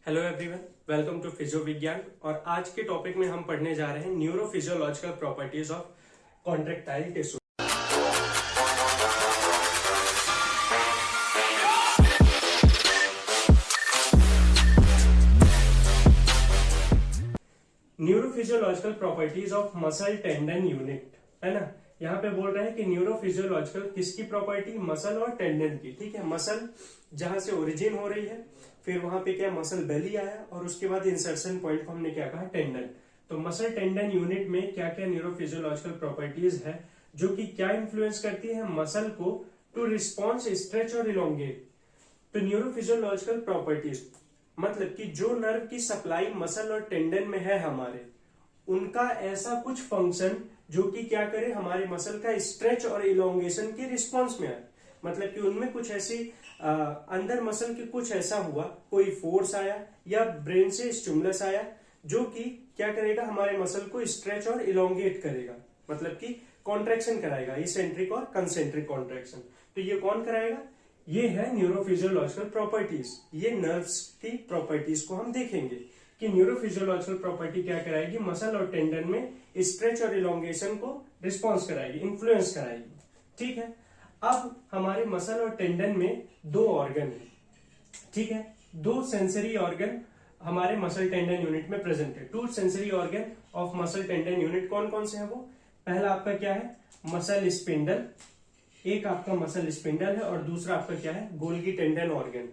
Hello everyone, welcome to physio Vigyan. और आज के टॉपिक में हम पढ़ने जा रहे हैं neurophysiological properties of contractile tissue. Neurophysiological properties of muscle tendon unit, है ना। यहाँ पे बोल रहे हैं कि न्यूरोफिजियोलॉजिकल किसकी प्रॉपर्टी, मसल और टेंडन की। ठीक है, मसल जहां से ओरिजिन हो रही है, फिर वहां पे क्या मसल बेली आया और उसके बाद इंसर्शन पॉइंट को हमने क्या कहा, टेंडन। तो मसल टेंडन यूनिट में क्या क्या न्यूरोफिजियोलॉजिकल प्रॉपर्टीज है जो कि क्या इन्फ्लुएंस करती है मसल को टू रिस्पॉन्स, स्ट्रेच और इलोंगेट। तो न्यूरोफिजियोलॉजिकल प्रॉपर्टीज मतलब कि जो नर्व की सप्लाई मसल और टेंडन में है हमारे, उनका ऐसा कुछ फंक्शन जो कि क्या करे, हमारे मसल का स्ट्रेच और इलोंगेशन के रिस्पॉन्स में आए। मतलब कि उनमें कुछ ऐसी अंदर मसल के कुछ ऐसा हुआ, कोई फोर्स आया या ब्रेन से स्टिमुलस आया जो कि क्या करेगा, हमारे मसल को स्ट्रेच और इलोंगेट करेगा, मतलब कि कॉन्ट्रैक्शन कराएगा, इसेंट्रिक और कंसेंट्रिक कॉन्ट्रैक्शन। तो ये कौन कराएगा, ये है न्यूरोफिजियोलॉजिकल प्रॉपर्टीज। ये नर्व्स की प्रॉपर्टीज को हम देखेंगे कि न्यूरोफिजियोलॉजिकल प्रॉपर्टी क्या कराएगी, मसल और टेंडन में स्ट्रेच और इलोंगेशन को रिस्पॉन्स कराएगी, इन्फ्लुएंस कराएगी। ठीक है, अब हमारे मसल और टेंडन में दो ऑर्गन है। ठीक है, दो सेंसरी ऑर्गन हमारे मसल टेंडन यूनिट में प्रेजेंट है। Two sensory organ of muscle tendon unit कौन कौन से है वो, पहला आपका क्या है, मसल स्पिंडल। एक आपका मसल स्पिंडल है और दूसरा आपका क्या है, गोल्गी टेंडन ऑर्गन,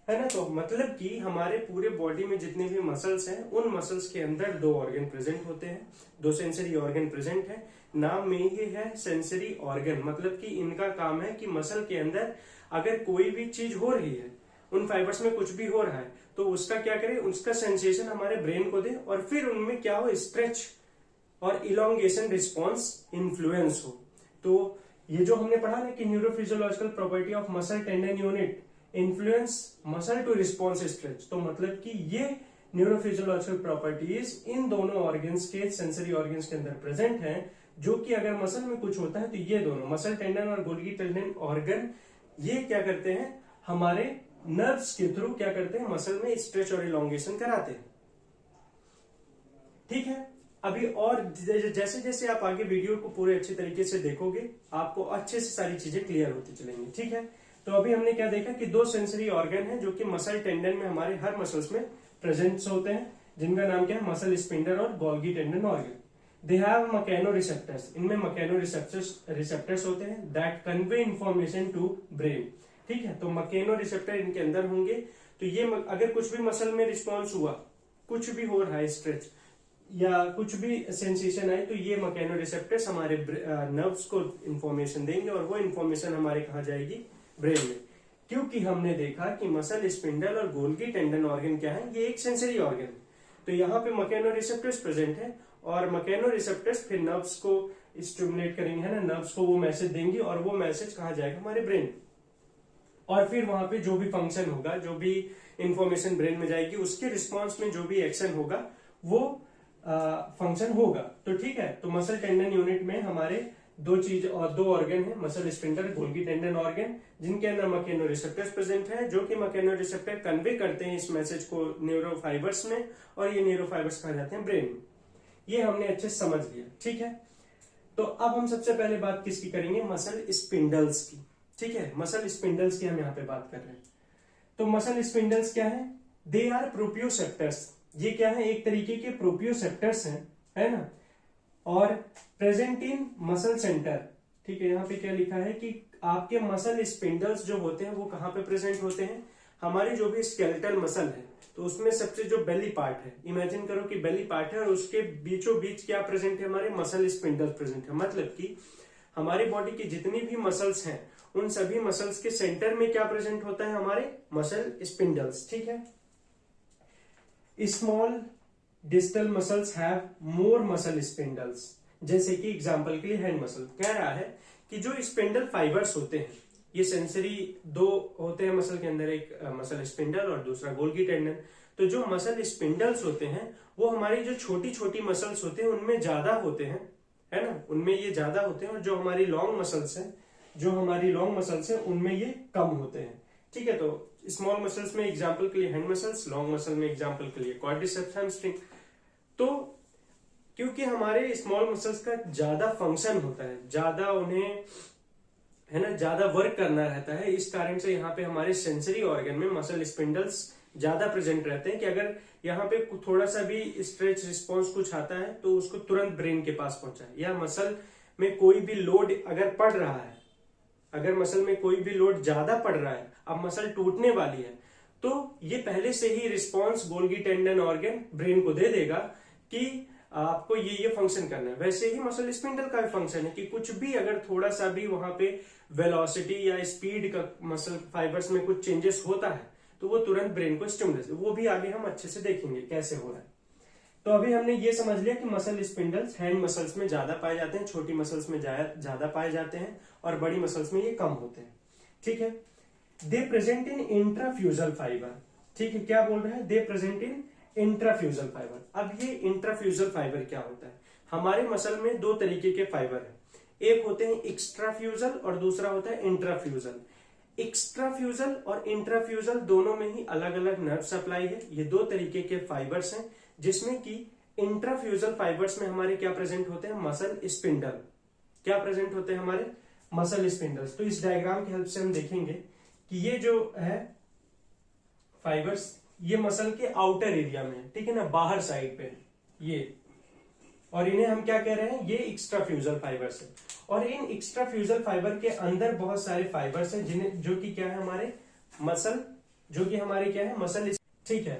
है ना। तो मतलब कि हमारे पूरे बॉडी में जितने भी मसल्स हैं, उन मसल्स के अंदर दो ऑर्गन प्रेजेंट होते हैं, दो सेंसरी ऑर्गन प्रेजेंट है। नाम में ही है सेंसरी ऑर्गन, मतलब कि इनका काम है कि मसल के अंदर अगर कोई भी चीज हो रही है, उन फाइबर्स में कुछ भी हो रहा है, तो उसका क्या करे, उसका सेंसेशन हमारे ब्रेन को दे और फिर उनमें क्या हो, स्ट्रेच और इलोंगेशन रिस्पॉन्स इन्फ्लुएंस हो। तो ये जो हमने पढ़ा ना कि neurophysiological property of muscle tendon unit influence muscle to response stretch, तो मतलब कि ये न्यूरोफिजियोलॉजिकल प्रॉपर्टीज इन दोनों ऑर्गन्स के, सेंसरी ऑर्गन्स के अंदर प्रेजेंट हैं, जो कि अगर मसल में कुछ होता है तो ये दोनों मसल टेंडन और गोल्गी टेंडन ऑर्गन ये क्या करते हैं, हमारे नर्व्स के थ्रू क्या करते हैं, मसल में स्ट्रेच और इलोंगेशन कराते हैं। ठीक है, अभी और जैसे जैसे आप आगे वीडियो को पूरे अच्छे तरीके से देखोगे, आपको अच्छे से सारी चीजें क्लियर होती चलेंगी। ठीक है, तो अभी हमने क्या देखा कि दो सेंसरी ऑर्गन है जो कि मसल टेंडन में, हमारे हर मसल्स में प्रेजेंट होते हैं, जिनका नाम क्या है, मसल स्पिंडल और Golgi tendon organ. They have mechanoreceptors, इनमें मैकेनो रिसेप्टर्स होते हैं that convey information to brain. ठीक है, तो मैकेनो रिसेप्टर इनके अंदर होंगे। तो ये अगर कुछ भी मसल में रिस्पॉन्स हुआ, कुछ भी हो रहा है, स्ट्रेच या कुछ भी सेंसेशन आए, तो ये मैकेनो रिसेप्टर्स हमारे नर्व्स को इंफॉर्मेशन देंगे और वो इंफॉर्मेशन हमारे कहा जाएगी, ब्रेन में। क्योंकि हमने देखा कि मसल स्पिंडल और गोल्गी टेंडन ऑर्गन क्या है, ये एक सेंसरी ऑर्गन है। तो यहाँ पे मैकेनो रिसेप्टर्स प्रेजेंट है और मैकेनो रिसेप्टर्स फिर नर्व्स को स्टिमुलेट करेंगे, है ना, नर्व्स को वो मैसेज देंगे और वो मैसेज कहा जाएगा हमारे ब्रेन। और फिर वहां पे जो भी फंक्शन होगा, जो भी इंफॉर्मेशन ब्रेन में जाएगी, उसके रिस्पॉन्स में जो भी एक्शन होगा वो फंक्शन होगा। तो ठीक है, तो मसल टेंडन यूनिट में हमारे दो चीज और दो ऑर्गन है, muscle spindle, Golgi tendon organ, जिनके अंदर मैकेनो रिसेप्टर्स प्रेजेंट है, जो कि मैकेनो रिसेप्टर कन्वे करते हैं इस मैसेज को न्यूरोफाइबर्स में, और ये न्यूरोफाइबर्स कहा जाते हैं ब्रेन में। ये हमने अच्छे से समझ लिया। ठीक है, तो अब हम सबसे पहले बात किसकी करेंगे, मसल स्पिंडल्स की। ठीक है, मसल स्पिंडल्स की हम यहाँ पे बात कर रहे हैं। तो मसल स्पिंडल्स क्या है, दे आर प्रोप्रियोसेप्टर्स। ये क्या है, एक तरीके के प्रोप्रियोसेप्टर्स हैं, है ना, और प्रेजेंट इन मसल सेंटर। ठीक है, यहाँ पे क्या लिखा है कि आपके मसल स्पिंडल्स जो होते हैं वो कहाँ पे प्रेजेंट होते हैं, हमारी जो भी स्केलेटल मसल है, तो उसमें सबसे जो बेली पार्ट है, इमेजिन करो कि बेली पार्ट है और उसके बीचों बीच क्या प्रेजेंट है, हमारे मसल स्पिंडल्स प्रेजेंट है। मतलब कि हमारी बॉडी की जितनी भी मसल्स हैं, उन सभी मसल्स के सेंटर में क्या प्रेजेंट होता है, हमारे मसल स्पिंडल्स। ठीक है, small distal muscles have more muscle spindles. जैसे कि एग्जांपल के लिए हैंड मसल कह रहा है कि जो स्पिंडल फाइबर्स होते हैं, ये सेंसरी दो होते हैं मसल के अंदर, एक मसल स्पिंडल और दूसरा गोल्गी टेंडन। तो जो मसल स्पिंडल्स होते हैं वो हमारी जो छोटी छोटी मसल्स होते हैं उनमें ज्यादा होते हैं, है ना, उनमें ये ज्यादा होते हैं, और जो हमारी लॉन्ग मसल्स हैं उनमें ये कम होते हैं। ठीक है, तो स्मॉल मसल्स में एग्जांपल के लिए हैंड मसल्स, लॉन्ग मसल में एग्जांपल के लिए क्वाड्रिसेप्स, हैमस्ट्रिंग। तो क्योंकि हमारे स्मॉल मसल्स का ज्यादा फंक्शन होता है, ज्यादा उन्हें है ना ज्यादा वर्क करना रहता है, इस कारण से यहाँ पे हमारे सेंसरी ऑर्गन में मसल स्पिंडल्स ज्यादा प्रेजेंट रहते हैं कि अगर यहाँ पे थोड़ा सा भी स्ट्रेच रिस्पॉन्स कुछ आता है तो उसको तुरंत ब्रेन के पास पहुंचाए, या मसल में कोई भी लोड अगर पड़ रहा है, अगर मसल में कोई भी लोड ज्यादा पड़ रहा है, अब मसल टूटने वाली है, तो ये पहले से ही response Golgi tendon organ brain को दे देगा कि आपको ये फंक्शन करना है। वैसे ही मसल स्पिंडल का फंक्शन है कि कुछ भी अगर थोड़ा सा भी वहां पे वेलोसिटी या स्पीड का मसल फाइबर्स में कुछ चेंजेस होता है तो वो तुरंत ब्रेन को स्टिमुलेट, वो भी आगे हम अच्छे से देखेंगे कैसे हो रहा है। तो अभी हमने ये समझ लिया कि मसल स्पिंडल्स हैंड मसल्स में ज्यादा पाए जाते हैं, छोटी मसल्स में ज्यादा पाए जाते हैं और बड़ी मसल्स में ये कम होते हैं। ठीक है, दे प्रेजेंट इन इंट्राफ्यूजल फाइबर। ठीक है, क्या बोल रहे हैं, दे प्रेजेंट इन इंट्राफ्यूजल फाइबर। अब ये इंट्राफ्यूजल फाइबर क्या होता है, हमारे मसल में दो तरीके के फाइबर है, एक होते हैं एक्स्ट्राफ्यूजल और दूसरा होता है इंट्राफ्यूजल। एक्स्ट्राफ्यूजल और इंट्राफ्यूजल दोनों में ही अलग अलग नर्व सप्लाई है। ये दो तरीके के फाइबर्स हैं, जिसमें कि इंट्राफ्यूजल फाइबर्स में हमारे क्या प्रेजेंट होते हैं, मसल स्पिंडल। क्या प्रेजेंट होते हैं हमारे मसल स्पिंडल्स। तो इस डायग्राम की हेल्प से हम देखेंगे कि ये जो है फाइबर्स, ये मसल के आउटर एरिया में है, ठीक है ना, बाहर साइड पे ये, और इन्हें हम क्या कह रहे हैं, ये एक्स्ट्राफ्यूजल फाइबर्स है। और इन एक्स्ट्राफ्यूजल फाइबर के अंदर बहुत सारे फाइबर्स हैं जिन्हें, जो कि क्या है हमारे मसल, जो कि हमारे क्या है मसल। ठीक है,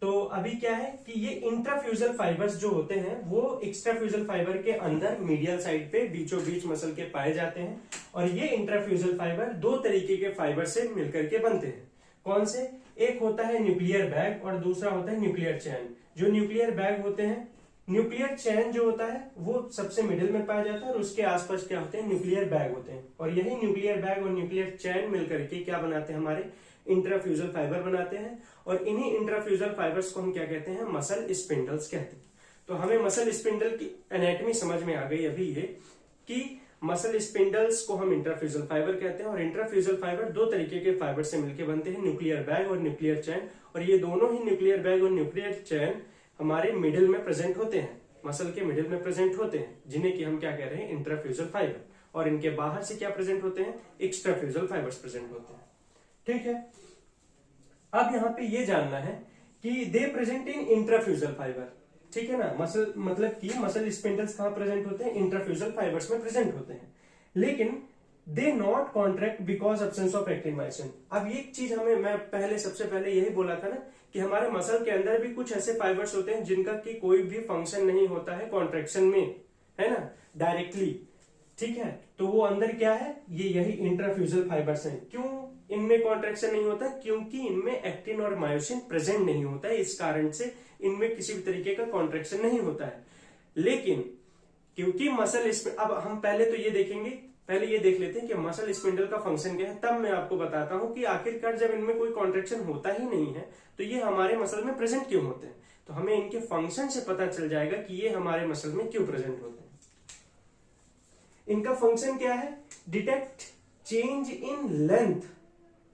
तो अभी क्या है कि ये इंट्राफ्यूजल फाइबर्स जो होते हैं वो एक्स्ट्राफ्यूजल फाइबर के अंदर मीडियल साइड पे बीचों बीच मसल के पाए जाते हैं। और ये इंट्राफ्यूजल फाइबर दो तरीके के फाइबर से मिलकर के बनते हैं। कौन से, एक होता है न्यूक्लियर बैग और दूसरा होता है न्यूक्लियर चैन। जो न्यूक्लियर बैग होते हैं, न्यूक्लियर चैन जो होता है वो सबसे मिडिल में पाया जाता है और उसके आसपास क्या होते हैं, न्यूक्लियर बैग होते हैं। और यही न्यूक्लियर बैग और न्यूक्लियर चैन मिलकर के क्या बनाते हैं, हमारे इंट्राफ्यूजल फाइबर बनाते हैं। और इन्हीं इंट्राफ्यूजल फाइबर्स को हम क्या कहते हैं, मसल स्पिंडल्स कहते हैं। तो हमें मसल स्पिंडल की एनाटॉमी समझ में आ गई अभी ये कि मसल स्पिंडल्स को हम इंट्राफ्यूजल फाइबर कहते हैं। और इंट्राफ्यूजल फाइबर दो तरीके के फाइबर से मिलकर बनते हैं, न्यूक्लियर बैग और न्यूक्लियर चैन। और ये दोनों ही न्यूक्लियर बैग और न्यूक्लियर चैन हमारे मिडिल में प्रेजेंट होते हैं, मसल के मिडिल में प्रेजेंट होते हैं, जिन्हें कि हम क्या कह रहे हैं, इंट्राफ्यूजल फाइबर। और इनके बाहर से क्या प्रेजेंट होते हैं, एक्स्ट्राफ्यूजल फाइबर्स प्रेजेंट होते हैं। ठीक है, अब यहाँ पे ये जानना है कि दे प्रेजेंट इन इंट्राफ्यूजल फाइबर। ठीक है ना, मसल मतलब कि मसल स्पिंडल्स कहां प्रेजेंट होते हैं, इंट्राफ्यूजल फाइबर्स में प्रेजेंट होते हैं। लेकिन they not contract because absence of actin myosin. अब ये चीज हमें, मैं सबसे पहले यही बोला था ना कि हमारे मसल के अंदर भी कुछ ऐसे फाइबर्स होते हैं जिनका कि कोई भी फंक्शन नहीं होता है कॉन्ट्रैक्शन में, है ना, डायरेक्टली। ठीक है, तो वो अंदर क्या है, ये यही इंट्राफ्यूजल फाइबर्स हैं। क्यों इनमें कॉन्ट्रैक्शन नहीं होता, क्योंकि इनमें एक्टिन और मायोसिन प्रेजेंट नहीं होता है, इस कारण से इनमें किसी भी तरीके का कॉन्ट्रैक्शन नहीं होता है। लेकिन क्योंकि मसल, अब हम पहले तो ये देखेंगे, पहले ये देख लेते हैं कि मसल स्पिंडल का फंक्शन क्या है, तब मैं आपको बताता हूं कि आखिरकार जब इनमें कोई कॉन्ट्रैक्शन होता ही नहीं है तो ये हमारे मसल में प्रेजेंट क्यों होते हैं। तो हमें इनके फंक्शन से पता चल जाएगा कि ये हमारे मसल में क्यों प्रेजेंट होते हैं। इनका फंक्शन क्या है, detect change in length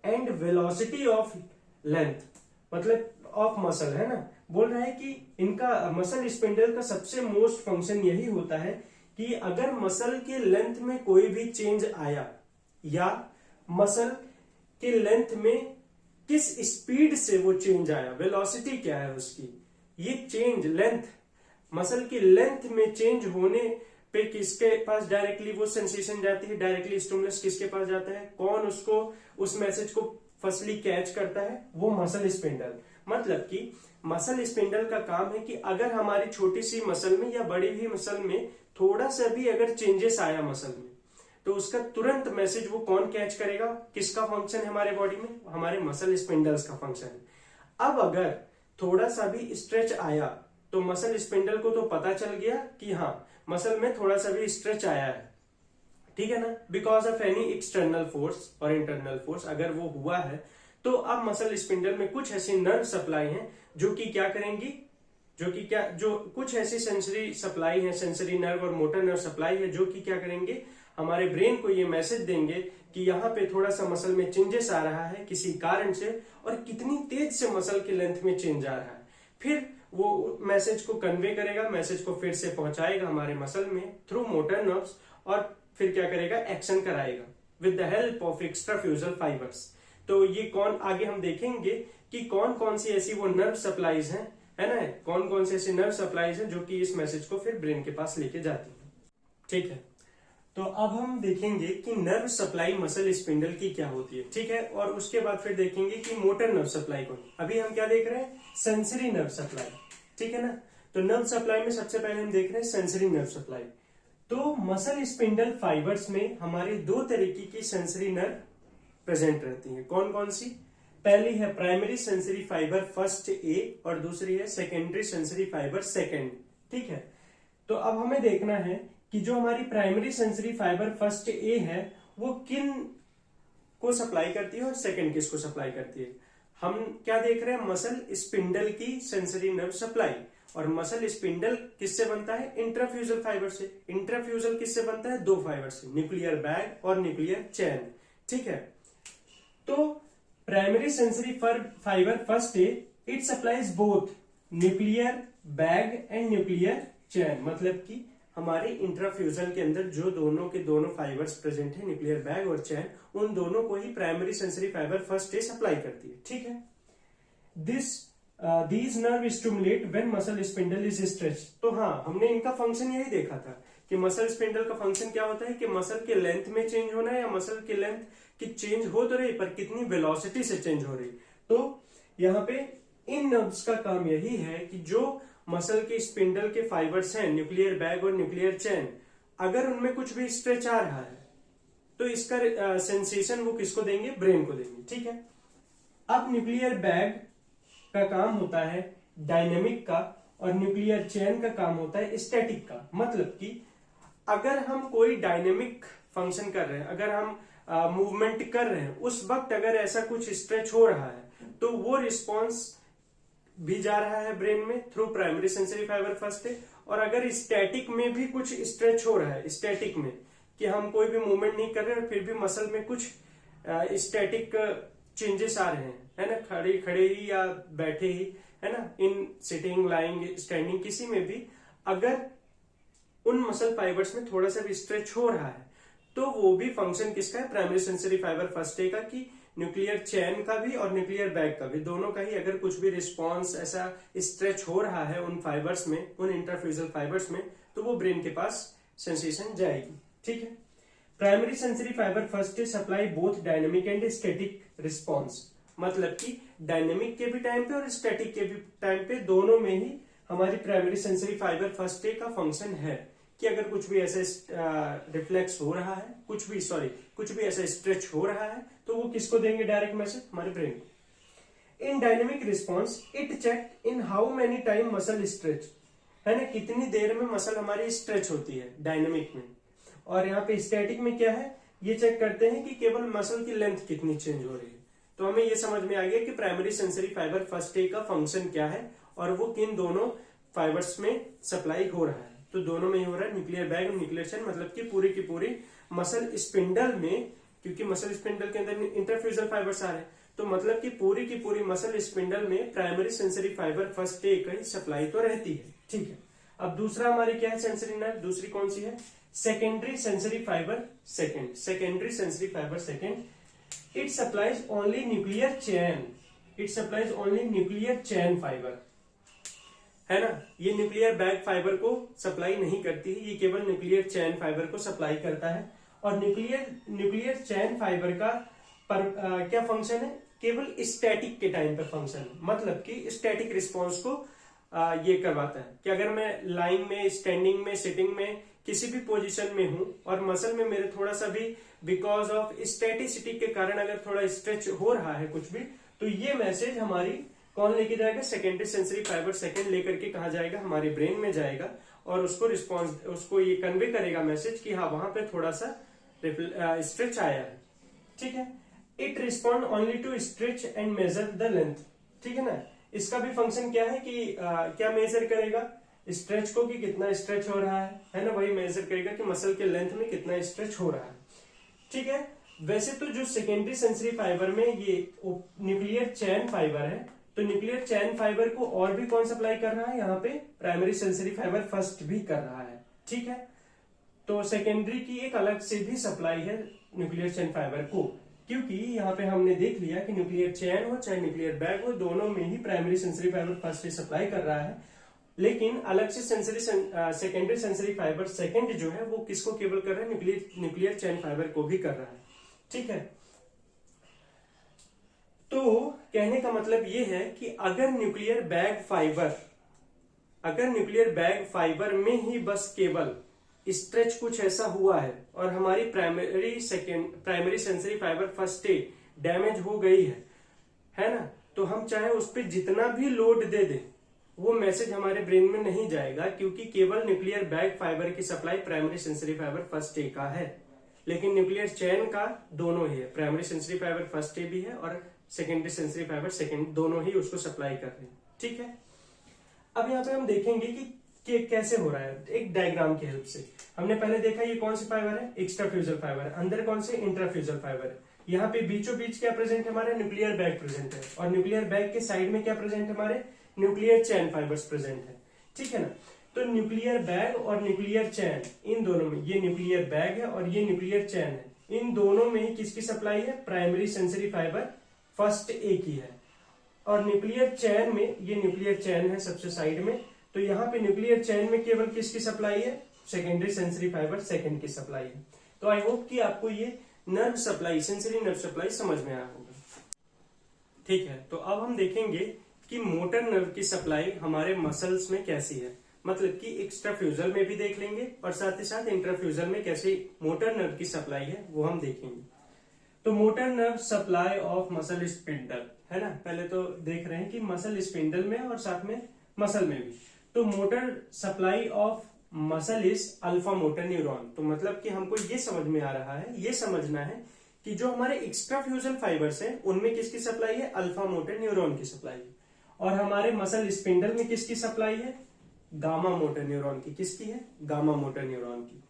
and velocity of length, मतलब ऑफ मसल, है ना। बोल रहा है कि इनका मसल स्पिंडल का सबसे मोस्ट फंक्शन यही होता है कि अगर मसल के लेंथ में कोई भी चेंज आया या मसल के लेंथ में किस स्पीड से वो चेंज आया, वेलोसिटी क्या है उसकी, ये चेंज लेंथ, मसल की लेंथ में चेंज होने पे किसके पास डायरेक्टली वो सेंसेशन जाती है, डायरेक्टली स्टिमुलस किसके पास जाता है, कौन उसको उस मैसेज को फर्स्टली कैच करता है, वो मसल स्पिंडल। मतलब कि मसल स्पिंडल का काम है कि अगर हमारी छोटी सी मसल में या बड़ी भी मसल में थोड़ा सा भी अगर चेंजेस आया मसल में, तो उसका तुरंत मैसेज वो कौन कैच करेगा, किसका फंक्शन है हमारे बॉडी में, हमारे मसल स्पिंडल्स का फंक्शन है। अब अगर थोड़ा सा भी स्ट्रेच आया तो मसल स्पिंडल को तो पता चल गया कि हाँ मसल में थोड़ा सा भी स्ट्रेच आया है, ठीक है ना, because of any external force और इंटरनल फोर्स अगर वो हुआ है, तो अब मसल स्पिंडल में कुछ ऐसी नर्व सप्लाई हैं जो कि क्या करेंगी, जो कुछ ऐसी सेंसरी सप्लाई है, सेंसरी नर्व और मोटर नर्व सप्लाई है जो कि क्या करेंगे, हमारे ब्रेन को ये मैसेज देंगे कि यहाँ पे थोड़ा सा मसल में चेंजेस आ रहा है किसी कारण से, और कितनी तेज से मसल के लेंथ में चेंज आ रहा है। फिर वो मैसेज को कन्वे करेगा, मैसेज को फिर से पहुंचाएगा हमारे मसल में थ्रू मोटर नर्व्स, और फिर क्या करेगा, एक्शन कराएगा with the help of extrafusal fibres. तो ये कौन, आगे हम देखेंगे कि कौन कौन सी ऐसी वो नर्व सप्लाईज हैं, है ना, कौन कौन से ऐसी नर्व सप्लाईज हैं जो कि इस मैसेज को फिर ब्रेन के पास लेके जाती है। ठीक है, तो अब हम देखेंगे कि नर्व सप्लाई मसल स्पिंडल की क्या होती है। ठीक है, और उसके बाद फिर देखेंगे कि मोटर नर्व सप्लाई कौन। अभी हम क्या देख रहे हैं, सेंसरी नर्व सप्लाई। ठीक है ना, तो नर्व सप्लाई में सबसे पहले हम देख रहे हैं सेंसरी नर्व सप्लाई। तो मसल स्पिंडल फाइबर्स में हमारी दो तरीके की सेंसरी नर्व प्रेजेंट रहती है। कौन कौन सी, पहली है प्राइमरी सेंसरी फाइबर फर्स्ट ए, और दूसरी है सेकेंडरी सेंसरी फाइबर सेकेंड। ठीक है, तो अब हमें देखना है कि जो हमारी प्राइमरी सेंसरी फाइबर फर्स्ट ए है वो किन को सप्लाई करती है और सेकंड किसको सप्लाई करती है। हम क्या देख रहे हैं, मसल स्पिंडल की सेंसरी नर्व सप्लाई। और मसल स्पिंडल किससे बनता है, इंट्राफ्यूजल फाइबर से। इंट्राफ्यूजल किससे बनता है, दो फाइबर से, न्यूक्लियर बैग और न्यूक्लियर चैन। ठीक है, तो primary sensory fibre first A, it supplies both nuclear bag and nuclear chain. मतलब कि हमारे इंट्राफ्यूजल के अंदर जो दोनों के दोनों फाइबर्स प्रेजेंट है, न्यूक्लियर बैग और चैन, उन दोनों को ही प्राइमरी सेंसरी फाइबर फर्स्ट ए सप्लाई करती है। ठीक है, these nerve stimulate when muscle spindle is stretch. तो हाँ, हमने इनका फंक्शन यही देखा था कि मसल स्पिंडल का फंक्शन क्या होता है कि मसल के लेंथ में चेंज होना है, या मसल के लेंथ की चेंज हो तो रही पर कितनी वेलोसिटी से चेंज हो रही। तो यहाँ पे इन नर्व्स का काम यही है कि जो मसल के स्पिंडल के फाइबर्स हैं, न्यूक्लियर बैग और न्यूक्लियर चैन, अगर उनमें कुछ भी स्ट्रेच आ रहा है तो इसका सेंसेशन वो किसको देंगे, ब्रेन को देंगे। ठीक है, अब न्यूक्लियर बैग का काम होता है डायनेमिक का, और न्यूक्लियर चैन का काम होता है स्टैटिक का। मतलब कि अगर हम कोई डायनेमिक फंक्शन कर रहे हैं, अगर हम मूवमेंट कर रहे हैं, उस वक्त अगर ऐसा कुछ स्ट्रेच हो रहा है तो वो रिस्पॉन्स भी जा रहा है ब्रेन में through primary sensory fibre first है। और अगर स्टैटिक में भी कुछ स्ट्रेच हो रहा है, स्टैटिक में कि हम कोई भी मूवमेंट नहीं कर रहे और फिर भी मसल में कुछ स्टैटिक चेंजेस आ रहे हैं, है ना, खड़े खड़े ही या बैठे ही, है ना, इन सिटिंग, लाइंग, स्टैंडिंग, किसी में भी अगर उन मसल फाइबर्स में थोड़ा सा भी स्ट्रेच हो रहा है तो वो भी फंक्शन किसका है, प्राइमरी सेंसरी फाइबर फर्स्ट ए का, कि न्यूक्लियर चैन का भी और न्यूक्लियर बैग का भी, दोनों का ही अगर कुछ भी रिस्पॉन्स ऐसा स्ट्रेच हो रहा है उन फाइबर्स में, उन इंटरफ्यूजल फाइबर्स में, तो वो ब्रेन के पास सेंसेशन जाएगी। ठीक है, primary sensory fibre first A supply both dynamic and static response. मतलब कि डायनेमिक के भी टाइम पे और स्टैटिक के भी टाइम पे, दोनों में ही हमारी प्राइमरी सेंसरी फाइबर फर्स्ट ए का फंक्शन है कि अगर कुछ भी ऐसा रिफ्लेक्स हो रहा है, कुछ भी ऐसा स्ट्रेच हो रहा है, तो वो किसको देंगे डायरेक्ट मैसेज, हमारे ब्रेन को। In dynamic response it check in how many time muscle stretch, है ना, कितनी देर में मसल हमारी स्ट्रेच होती है डायनेमिक में। और यहाँ पे स्टैटिक में क्या है, ये चेक करते हैं कि केवल मसल की लेंथ कितनी चेंज हो रही है। तो हमें ये समझ में आ गया कि प्राइमरी सेंसरी फाइबर फर्स्ट ए का फंक्शन क्या है और वो किन दोनों फाइबर्स में सप्लाई हो रहा है। तो दोनों में ही हो रहा है, न्यूक्लियर बैग और न्यूक्लियर चैन। मतलब कि पूरी की पूरी मसल स्पिंडल में, क्योंकि मसल स्पिंडल के अंदर इंटरफ्यूजल फाइबर्स आ रहे हैं, तो मतलब कि पूरी की पूरी मसल स्पिंडल में प्राइमरी सेंसरी फाइबर फर्स्ट ए का ही सप्लाई तो रहती है। ठीक है, अब दूसरा हमारी क्या है सेंसरी नर्व, दूसरी कौन सी है, secondary sensory fibre second. Secondary sensory fibre second, it supplies only nuclear chain, it supplies only nuclear chain fibre, है ना। ये न्यूक्लियर बैग फाइबर को सप्लाई नहीं करती है, ये केवल न्यूक्लियर चैन फाइबर को सप्लाई करता है। और न्यूक्लियर चैन फाइबर का क्या फंक्शन है, केवल स्टैटिक के टाइम पर फंक्शन है। मतलब कि स्टैटिक रिस्पॉन्स को ये करवाता है कि अगर मैं लाइंग में, स्टैंडिंग में, सिटिंग में, किसी भी पोजीशन में हूं और मसल में मेरे थोड़ा सा भी बिकॉज ऑफ स्टैटिसिटी के कारण अगर थोड़ा स्ट्रेच हो रहा है कुछ भी, तो ये मैसेज हमारी कौन लेके जाएगा, सेकेंडरी सेंसरी फाइबर सेकेंड लेकर के कहा जाएगा, हमारे ब्रेन में जाएगा और उसको रिस्पॉन्स, उसको ये कन्वे करेगा मैसेज कि हाँ वहां पे थोड़ा सा स्ट्रेच आया है। ठीक है, it respond only to stretch and measure the length. ठीक है ना, इसका भी फंक्शन क्या है कि क्या मेजर करेगा, स्ट्रेच को कि कितना स्ट्रेच हो रहा है ना, वही मेजर करेगा कि मसल के लेंथ में कितना स्ट्रेच हो रहा है। ठीक है, वैसे तो जो सेकेंडरी सेंसरी फाइबर में ये न्यूक्लियर चैन फाइबर है, तो न्यूक्लियर चैन फाइबर को और भी कौन सप्लाई कर रहा है, यहाँ पे प्राइमरी सेंसरी फाइबर फर्स्ट भी कर रहा है। ठीक है, तो सेकेंडरी की एक अलग से भी सप्लाई है न्यूक्लियर चैन फाइबर को, क्योंकि यहाँ पे हमने देख लिया कि न्यूक्लियर चैन हो चाहे न्यूक्लियर बैग हो, दोनों में ही प्राइमरी सेंसरी फाइबर फर्स्ट ही सप्लाई कर रहा है, लेकिन अलग से सेकेंडरी सेंसरी फाइबर सेकेंड जो है वो किसको केबल कर रहा है, न्यूक्लियर चैन फाइबर को भी कर रहा है। ठीक है, तो कहने का मतलब ये है कि अगर न्यूक्लियर बैग फाइबर में ही बस केवल स्ट्रेच कुछ ऐसा हुआ है और हमारी primary sensory fibre first damage हो गई है ना, तो हम चाहे उस पर जितना भी लोड दे दें वो मैसेज हमारे ब्रेन में नहीं जाएगा, क्योंकि केवल न्यूक्लियर बैग फाइबर की supply primary sensory fibre first का है, लेकिन न्यूक्लियर चैन का दोनों ही है, प्राइमरी सेंसरी फाइबर फर्स्ट भी है और सेकेंडरी सेंसरी फाइबर सेकेंड, दोनों ही उसको सप्लाई कर रहे हैं। ठीक है, अब यहाँ पे हम देखेंगे कि कैसे हो रहा है, एक डायग्राम की हेल्प से। हमने पहले देखा ये कौन सी फाइबर है, एक्स्ट्राफ्यूजल फाइबर है, अंदर कौन से, इंट्राफ्यूजल फाइबर है। यहाँ पे बीचों बीच क्या प्रेजेंट है, हमारे न्यूक्लियर बैग प्रेजेंट है, और न्यूक्लियर बैग के साइड में क्या प्रेजेंट है, हमारे न्यूक्लियर चैन फाइबर्स प्रेजेंट है। ठीक है ना, तो न्यूक्लियर बैग और न्यूक्लियर चैन, इन दोनों में, ये न्यूक्लियर बैग है और ये न्यूक्लियर चैन है, इन दोनों में ही किसकी सप्लाई है, प्राइमरी सेंसरी फाइबर फर्स्ट ए की है। और न्यूक्लियर चैन में, ये न्यूक्लियर चैन है सबसे साइड में, तो यहाँ पे न्यूक्लियर चैन में केवल किसकी सप्लाई है, सेकेंडरी सेंसरी फाइबर सेकेंड की सप्लाई है। तो आई होप कि आपको ये nerve supply, sensory nerve supply समझ में आया होगा। ठीक है, तो अब हम देखेंगे कि मोटर नर्व की सप्लाई हमारे मसल्स में कैसी है, मतलब कि एक्स्ट्राफ्यूजल में भी देख लेंगे और साथ ही साथ इंट्राफ्यूजल में कैसे मोटर नर्व की सप्लाई है वो हम देखेंगे। तो motor nerve supply of muscle spindle है ना, पहले तो देख रहे हैं कि मसल स्पिंडल में और साथ में मसल में भी। तो motor supply of muscle is alpha motor neuron, तो मतलब कि हमको ये समझ में आ रहा है, ये समझना है कि जो हमारे एक्स्ट्राफ्यूजल फाइबर्स हैं उनमें किसकी सप्लाई है, अल्फा मोटर न्यूरॉन की सप्लाई है, और हमारे मसल स्पिंडल में किसकी सप्लाई है, गामा मोटर न्यूरॉन की। किसकी है, गामा मोटर न्यूरॉन की।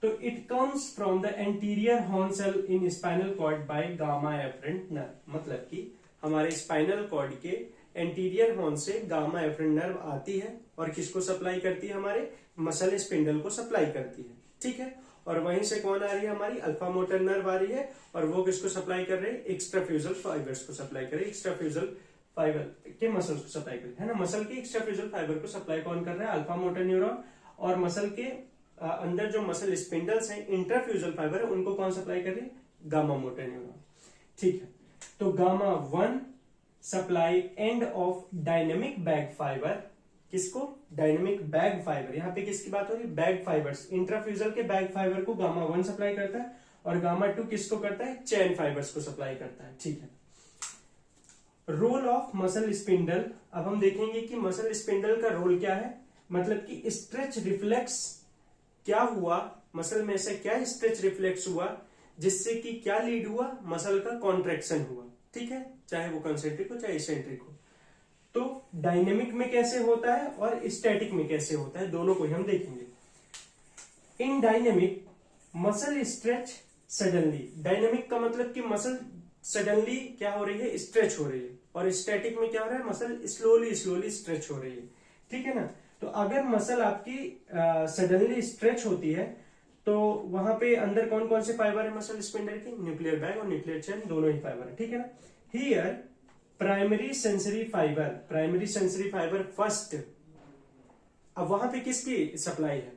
तो it comes from the anterior horn cell in spinal cord by gamma efferent nerve, मतलब कि हमारे स्पाइनल कॉर्ड के एंटीरियर हॉर्न से गामा एफरेंट नर्व आती है और किसको सप्लाई करती है, हमारे मसल स्पिंडल को सप्लाई करती है। ठीक है, और वहीं से कौन आ रही है, हमारी अल्फा मोटर नर्व आ रही है, और वो किसको सप्लाई कर रही है, एक्स्ट्राफ्यूजल फाइबर्स को सप्लाई कर रही है, एक्स्ट्राफ्यूजल फाइबर के मसल्स को सप्लाई कर रही है ना। मसल के एक्स्ट्राफ्यूजल फाइबर को सप्लाई कौन कर रहा है, अल्फा मोटर न्यूरॉन, और मसल के अंदर जो मसल स्पिंडल्स हैं, इंट्राफ्यूजल फाइबर है, उनको कौन सप्लाई कर रही है, गामा मोटर न्यूरॉन। ठीक है, तो gamma 1 supply end of dynamic bag fibre, किसको, डायनेमिक बैग फाइबर, यहाँ पे किसकी बात हो रही है, बैग फाइबर्स, इंट्राफ्यूजल के बैग फाइबर को गामा 1 सप्लाई करता है, और गामा 2 किसको करता है, चैन फाइबर्स को सप्लाई करता है। ठीक है, रोल ऑफ मसल स्पिंडल, अब हम देखेंगे कि मसल स्पिंडल का रोल क्या है, मतलब कि स्ट्रेच रिफ्लेक्स क्या हुआ, मसल में से क्या स्ट्रेच रिफ्लेक्स हुआ जिससे कि क्या लीड हुआ, मसल का कॉन्ट्रैक्शन हुआ। ठीक है, चाहे वो कंसेंट्रिक हो चाहे इसेंट्रिक हो। तो डायनेमिक में कैसे होता है और स्टैटिक में कैसे होता है, दोनों को ही हम देखेंगे। In dynamic muscle stretch suddenly, dynamic का मतलब कि मसल सडनली क्या हो रही है, स्ट्रेच हो रही है, और स्टैटिक में क्या हो रहा है, मसल स्लोली स्लोली स्ट्रेच हो रही है। ठीक है ना, तो अगर मसल आपकी सडनली स्ट्रेच होती है तो वहां पे अंदर कौन कौन से फाइबर है मसल स्पिंडल के, न्यूक्लियर बैग और न्यूक्लियर चैन, दोनों ही फाइबर है। ठीक है ना, here primary sensory fibre first, अब वहां पे किसकी सप्लाई है,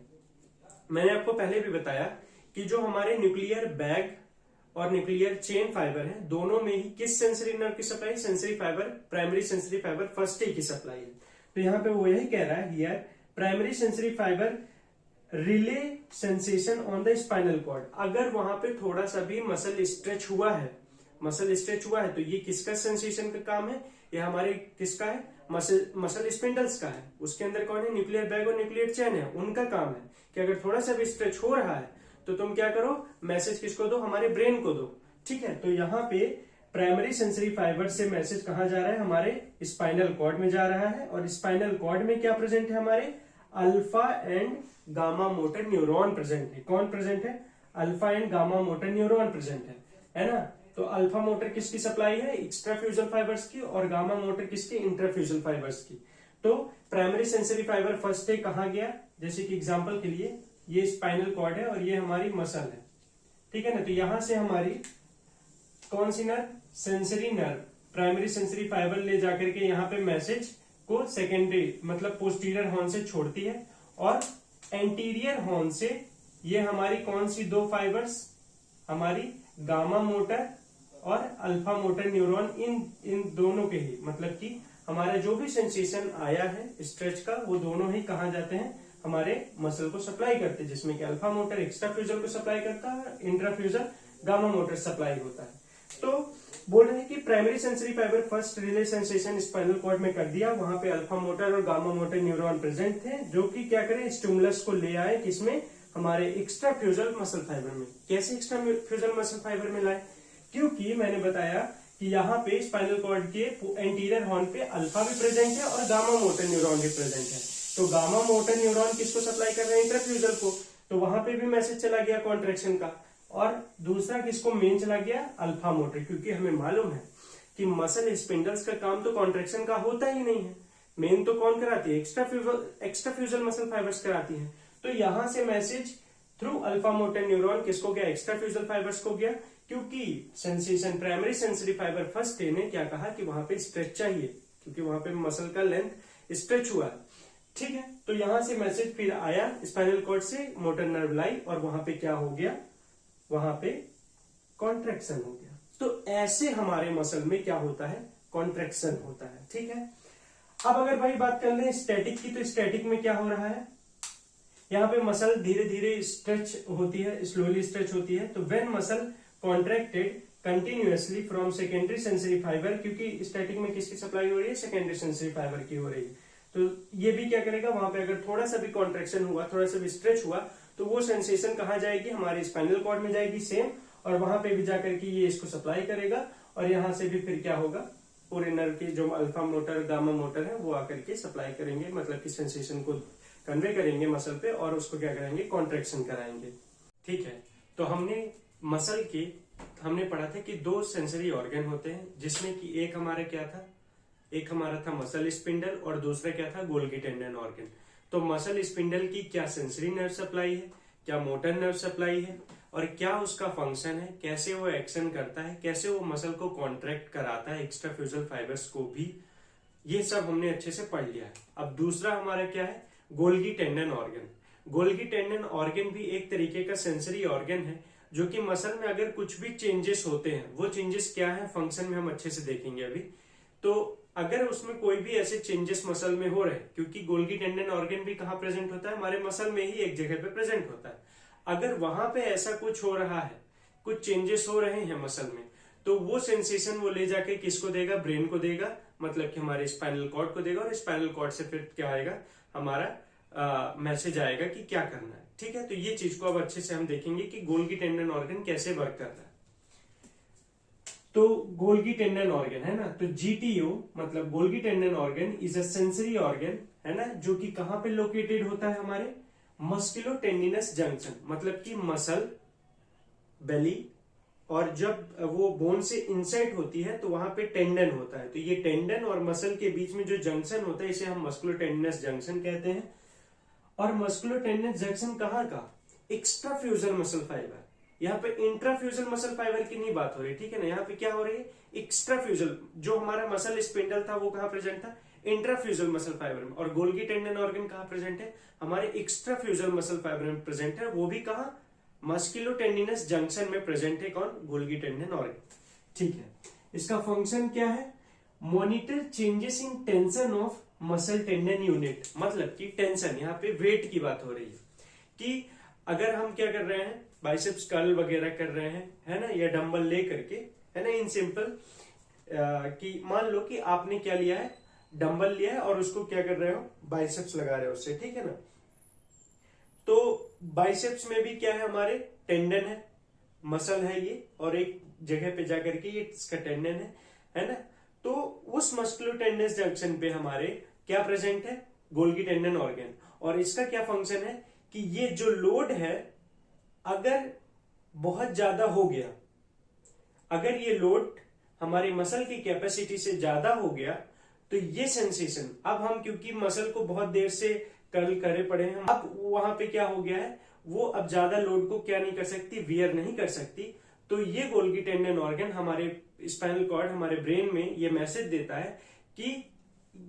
मैंने आपको पहले भी बताया कि जो हमारे न्यूक्लियर बैग और न्यूक्लियर चेन फाइबर है, दोनों में ही किस सेंसरी नर्व की supply, sensory fibre, primary sensory fibre first की सप्लाई है। तो यहाँ पे वो यही कह रहा है, here primary sensory fibre relay sensation on the spinal cord, अगर वहां पे थोड़ा सा भी मसल स्ट्रेच हुआ है तो ये किसका सेंसेशन का काम है, ये हमारे किसका है, मसल स्पिंडल्स का है, उसके अंदर कौन है, न्यूक्लियर बैग और न्यूक्लियर चैन है, उनका काम है कि अगर थोड़ा सा भी स्ट्रेच हो रहा है तो तुम क्या करो, मैसेज किसको दो, हमारे ब्रेन को दो। ठीक है, तो यहाँ पे प्राइमरी सेंसरी फाइबर से मैसेज कहां जा रहा है, हमारे स्पाइनल कॉर्ड में जा रहा है, और स्पाइनल कॉर्ड में क्या प्रेजेंट है, हमारे alpha and gamma motor neuron present है। कौन प्रेजेंट है? Alpha and gamma motor neuron present है ना। तो अल्फा मोटर किसकी सप्लाई है? एक्स्ट्राफ्यूजल फाइबर्स की, और गामा मोटर किसकी? इंट्राफ्यूजल फाइबर्स की। तो प्राइमरी सेंसरी फाइबर फर्स्ट है कहाँ गया? जैसे कि एग्जांपल के लिए ये स्पाइनल कॉर्ड है और ये हमारी मसल है, ठीक है ना। तो यहां से हमारी कौन सी nerve? Sensory nerve, primary sensory fibre ले जाकर के यहाँ पे मैसेज को सेकेंडरी मतलब पोस्टीरियर हॉर्न से छोड़ती है, और एंटीरियर हॉर्न से ये हमारी कौन सी दो फाइबर्स? हमारी गामा मोटर और अल्फा मोटर न्यूरॉन, इन दोनों के ही मतलब कि हमारा जो भी सेंसेशन आया है स्ट्रेच का, वो दोनों ही कहाँ जाते हैं? हमारे मसल को सप्लाई करते हैं, जिसमें कि अल्फा मोटर एक्स्ट्राफ्यूजल को सप्लाई करता है, इंट्राफ्यूजल गामा मोटर सप्लाई होता है। तो बोल रहे हैं कि primary sensory fibre first relay sensation spinal cord में कर दिया, वहां पे अल्फा मोटर और गामा मोटर न्यूरॉन प्रेजेंट थे, जो कि क्या करें? स्टिमुलस को ले आए किसमें? हमारे एक्स्ट्राफ्यूजल मसल फाइबर में। कैसे एक्स्ट्राफ्यूजल मसल फाइबर में लाए? क्योंकि मैंने बताया कि यहाँ पे स्पाइनल कॉर्ड के एंटीरियर हॉर्न पे अल्फा भी प्रेजेंट है और गामा मोटर न्यूरॉन भी प्रेजेंट है। तो गामा मोटर न्यूरॉन किसको सप्लाई कर रहे हैं? इंट्राफ्यूजल को। तो वहां पे भी मैसेज चला गया कॉन्ट्रेक्शन का, और दूसरा किसको मेन चला गया? अल्फा मोटर, क्योंकि हमें मालूम है कि मसल स्पिंडल्स का काम तो कॉन्ट्रेक्शन का होता ही नहीं है, मेन तो कौन कराती है? एक्स्ट्राफ्यूजल मसल फाइबर्स कराती है। तो यहां से message through alpha motor neuron किसको गया? एक्स्ट्राफ्यूजल फाइबर्स को गया, क्योंकि sensation primary sensory fibre first day ने क्या कहा कि वहां पे स्ट्रेच चाहिए, क्योंकि वहां पे मसल का लेंथ स्ट्रेच हुआ, ठीक है। तो यहां से मैसेज फिर आया स्पाइनल कॉर्ड से, मोटर नर्व लाई, और वहां पे क्या हो गया? वहां पे कॉन्ट्रैक्शन हो गया। तो ऐसे हमारे मसल में क्या होता है? कॉन्ट्रैक्शन होता है, ठीक है। अब अगर भाई बात कर लें स्टैटिक की, तो स्टैटिक में क्या हो रहा है? यहाँ पे मसल धीरे धीरे स्ट्रेच होती है, स्लोली स्ट्रेच होती है। तो when muscle contracted continuously from secondary sensory fibre, क्योंकि स्टैटिक में किसकी सप्लाई हो रही है? सेकेंडरी सेंसरी फाइबर की हो रही है। तो ये भी क्या करेगा? वहां पे अगर थोड़ा सा भी कॉन्ट्रैक्शन हुआ, थोड़ा सा भी स्ट्रेच हुआ, तो वो सेंसेशन कहाँ जाएगी? हमारे स्पाइनल कॉर्ड में जाएगी सेम, और वहां पे भी जाकर के ये इसको सप्लाई करेगा, और यहां से भी फिर क्या होगा? पूरे नर्व की जो अल्फा मोटर गामा मोटर है वो आकर के सप्लाई करेंगे, मतलब कि सेंसेशन को कन्वे करेंगे मसल पे, और उसको क्या करेंगे? कॉन्ट्रैक्शन कराएंगे, ठीक है। तो हमने पढ़ा था कि दो सेंसरी ऑर्गन होते हैं, जिसमें कि एक हमारा क्या था? एक हमारा था मसल स्पिंडल, और दूसरा क्या था? Golgi tendon organ. तो मसल स्पिंडल की क्या सेंसरी नर्व सप्लाई है, क्या मोटर नर्व सप्लाई है, और क्या उसका फंक्शन है, कैसे वो एक्शन करता है, कैसे वो मसल को कॉन्ट्रैक्ट कराता है, एक्स्ट्राफ्यूजल फाइबर्स को भी, ये सब हमने अच्छे से पढ़ लिया है। अब दूसरा हमारा क्या है? Golgi tendon organ. Golgi tendon organ भी एक तरीके का सेंसरी ऑर्गन है, जो कि मसल में अगर कुछ भी चेंजेस होते हैं, वो चेंजेस क्या है फंक्शन में हम अच्छे से देखेंगे अभी। तो अगर उसमें कोई भी ऐसे चेंजेस मसल में हो रहे, क्योंकि गोल्गी टेंडन ऑर्गन भी कहाँ प्रेजेंट होता है? हमारे मसल में ही एक जगह पे प्रेजेंट होता है। अगर वहां पे ऐसा कुछ हो रहा है, कुछ चेंजेस हो रहे हैं मसल में, तो वो सेंसेशन वो ले जाके किसको देगा? ब्रेन को देगा, मतलब कि हमारे स्पाइनल कॉर्ड को देगा, और स्पाइनल कॉर्ड से फिर क्या आएगा? हमारा मैसेज आएगा कि क्या करना है, ठीक है। तो ये चीज को अब अच्छे से हम देखेंगे कि गोल्गी टेंडन ऑर्गन कैसे वर्क कर रहा है। तो गोल्गी टेंडन ऑर्गन है ना, तो जीटीओ मतलब Golgi tendon organ is a sensory organ, है ना, जो कि कहां पे लोकेटेड होता है? हमारे मस्कुलो टेंडिनस जंक्शन, मतलब कि मसल बेली, और जब वो बोन से इंसर्ट होती है तो वहां पे टेंडन होता है। तो ये टेंडन और मसल के बीच में जो जंक्शन होता है, इसे हम मस्कुलो टेंडिनस जंक्शन कहते हैं। और मस्कुलो टेंडिनस जंक्शन कहाँ का? एक्स्ट्राफ्यूजल मसल फाइबर। यहाँ पे इंट्राफ्यूजल मसल फाइबर की नहीं बात हो रही, ठीक है ना। यहाँ पे क्या हो रही है? एक्स्ट्राफ्यूजल, जो हमारा मसल स्पिंडल था वो कहाँ प्रेजेंट था? इंट्राफ्यूजल मसल फाइबर में। और गोल्गी टेंडन ऑर्गन कहाँ प्रेजेंट है? हमारे एक्स्ट्राफ्यूजल मसल फाइबर में प्रेजेंट है, वो भी कहाँ? मस्कुलो टेंडिनस जंक्शन में प्रेजेंट है। कौन? गोल्गी टेंडन ऑर्गन, ठीक है। इसका फंक्शन क्या है? Monitor changes in tension of muscle tendon unit, मतलब कि टेंशन, यहाँ पे वेट की बात हो रही है कि अगर हम क्या कर रहे हैं, बाइसेप्स कर्ल वगैरह कर रहे हैं, है ना, या डंबल ले करके, है ना, इन सिंपल कि मान लो कि आपने क्या लिया है? डंबल लिया है, और उसको क्या कर रहे हो? बाइसेप्स लगा रहे हो उससे, ठीक है ना। तो बाइसेप्स में भी क्या है? हमारे टेंडन है, मसल है ये, और एक जगह पे जाकर के ये इसका टेंडन है ना। तो उस मस्कुलो टेंडिनस जंक्शन पे हमारे क्या प्रेजेंट है? Golgi tendon organ. और इसका क्या फंक्शन है कि ये जो लोड है अगर बहुत ज्यादा हो गया, अगर ये लोड हमारी मसल की कैपेसिटी से ज्यादा हो गया तो ये सेंसेशन, अब हम क्योंकि मसल को बहुत देर से कर्ल करे पड़े हैं, अब वहां पे क्या हो गया है, वो अब ज्यादा लोड को क्या नहीं कर सकती, वियर नहीं कर सकती। तो ये गोल्गी टेंडन ऑर्गन हमारे स्पाइनल कॉर्ड, हमारे ब्रेन में ये मैसेज देता है कि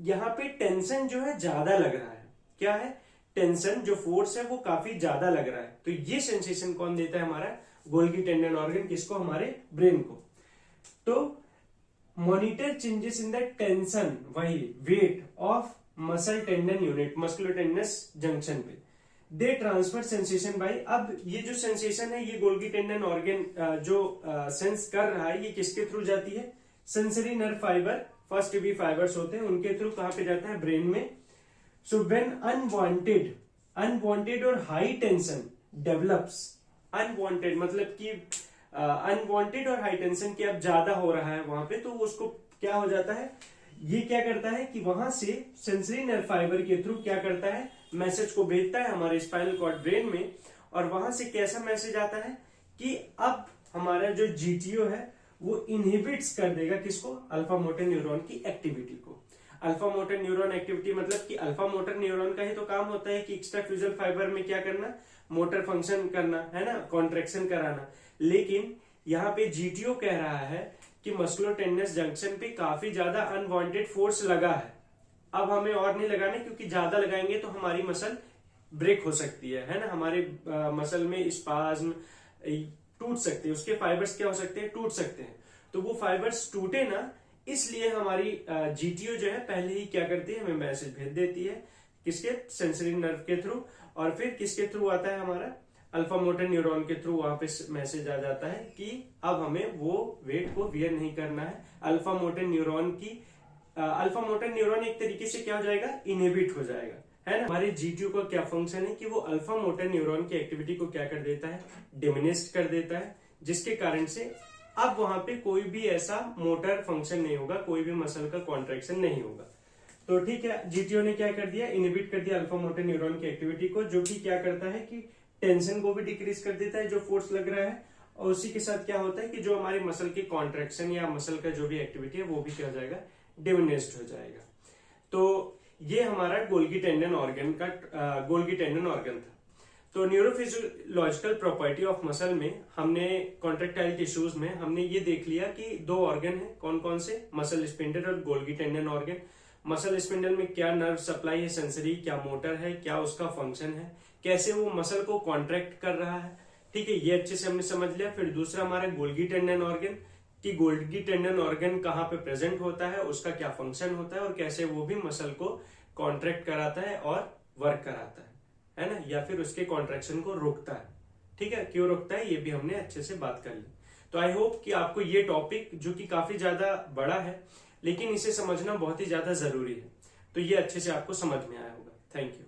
यहाँ पे टेंशन जो है ज्यादा लग रहा है। क्या है, टेंशन जो फोर्स है वो काफी ज्यादा लग रहा है। तो ये सेंसेशन कौन देता है, हमारा गोल्गी टेंडन ऑर्गन। किसको, हमारे ब्रेन को। तो monitor changes in the tension, वही weight of muscle tendon unit, musculotendinous junction पे दे ट्रांसफर सेंसेशन बाय। अब ये जो सेंसेशन है ये गोल्गी टेंडन ऑर्गन जो सेंस कर रहा है, ये किसके थ्रू जाती है, सेंसरी नर्व फाइबर, फर्स्ट भी फाइबर्स होते हैं, उनके थ्रू कहां पे जाता है, ब्रेन में। सो व्हेन अनवांटेड और हाई टेंशन डेवलप्स, अनवांटेड मतलब कि अनवांटेड और हाई टेंशन की अब ज्यादा हो रहा है वहां पे, तो उसको क्या हो जाता है, ये क्या करता है कि वहां से सेंसरी नर्व फाइबर के थ्रू क्या करता है, मैसेज को भेजता है हमारे स्पाइनल कॉर्ड ब्रेन में। और वहां से कैसा मैसेज आता है कि अब हमारा जो जीटीओ है वो इनहिबिट्स कर देगा किसको, अल्फा मोटर न्यूरॉन की एक्टिविटी को। अल्फा मोटर न्यूरॉन एक्टिविटी मतलब कि अल्फा मोटर न्यूरॉन का ही तो काम होता है कि एक्स्ट्रा फ्यूजल फाइबर में क्या करना, मोटर फंक्शन करना है ना, कॉन्ट्रेक्शन कराना। लेकिन यहाँ पे जीटीओ कह रहा है कि मस्कुलोटेंडनस जंक्शन पे काफी ज्यादा अनवांटेड फोर्स लगा है, अब हमें और नहीं लगाना, क्योंकि ज्यादा लगाएंगे तो हमारी मसल ब्रेक हो सकती है ना, हमारे मसल में स्पाज्म टूट सकते हैं, उसके फाइबर्स क्या हो सकते हैं, टूट सकते हैं। तो वो फाइबर्स टूटे ना, इसलिए हमारी जीटीओ जो है पहले ही क्या करती है, हमें मैसेज भेज देती है किसके, सेंसरी नर्व के थ्रू। और फिर किसके थ्रू आता है, हमारा अल्फा मोटर न्यूरॉन के थ्रू वहां पे मैसेज आ जाता है कि अब हमें वो वेट को वियर नहीं करना है। अल्फा मोटर न्यूरॉन की अल्फा मोटर न्यूरॉन एक तरीके से क्या हो जाएगा, इनहिबिट हो जाएगा, है ना। हमारे जीटीओ का क्या फंक्शन है कि वो अल्फा मोटर न्यूरॉन की एक्टिविटी को क्या कर देता है, डिमिनिश कर देता है, जिसके कारण से अब वहां पे कोई भी ऐसा मोटर फंक्शन नहीं होगा, कोई भी मसल का कॉन्ट्रैक्शन नहीं होगा। तो ठीक है, जीटीओ ने क्या कर दिया, इनहिबिट कर दिया अल्फा मोटर न्यूरॉन की एक्टिविटी को, जो कि क्या करता है कि टेंशन को भी डिक्रीज कर देता है जो फोर्स लग रहा है। और उसी के साथ क्या होता है कि जो हमारी मसल की कॉन्ट्रैक्शन या मसल का जो भी एक्टिविटी है वो भी क्या हो जाएगा, डिमिनिश्ड हो जाएगा। तो ये हमारा गोल्गी टेंडन ऑर्गन का गोल्गी टेंडन ऑर्गन था। तो न्यूरोफिजियोलॉजिकल प्रॉपर्टी ऑफ मसल में हमने कॉन्ट्रैक्टाइल टिश्यूज में हमने ये देख लिया कि दो ऑर्गन है, कौन कौन से, मसल स्पिंडल और Golgi tendon organ. Muscle spindle में क्या नर्व सप्लाई है, सेंसरी, क्या मोटर है, क्या उसका फंक्शन है, कैसे वो मसल को कॉन्ट्रैक्ट कर रहा है, ठीक है, ये अच्छे से हमने समझ लिया। फिर दूसरा हमारा गोल्गी टेंडन ऑर्गन, कि गोल्गी टेंडन ऑर्गन कहाँ पे प्रेजेंट होता है, उसका क्या फंक्शन होता है और कैसे वो भी मसल को कॉन्ट्रैक्ट कराता है और वर्क कराता है ना, या फिर उसके कॉन्ट्रैक्शन को रोकता है। ठीक है, क्यों रोकता है ये भी हमने अच्छे से बात कर ली। तो आई होप कि आपको ये टॉपिक जो कि काफी ज्यादा बड़ा है लेकिन इसे समझना बहुत ही ज्यादा जरूरी है, तो ये अच्छे से आपको समझ में आया होगा। Thank you.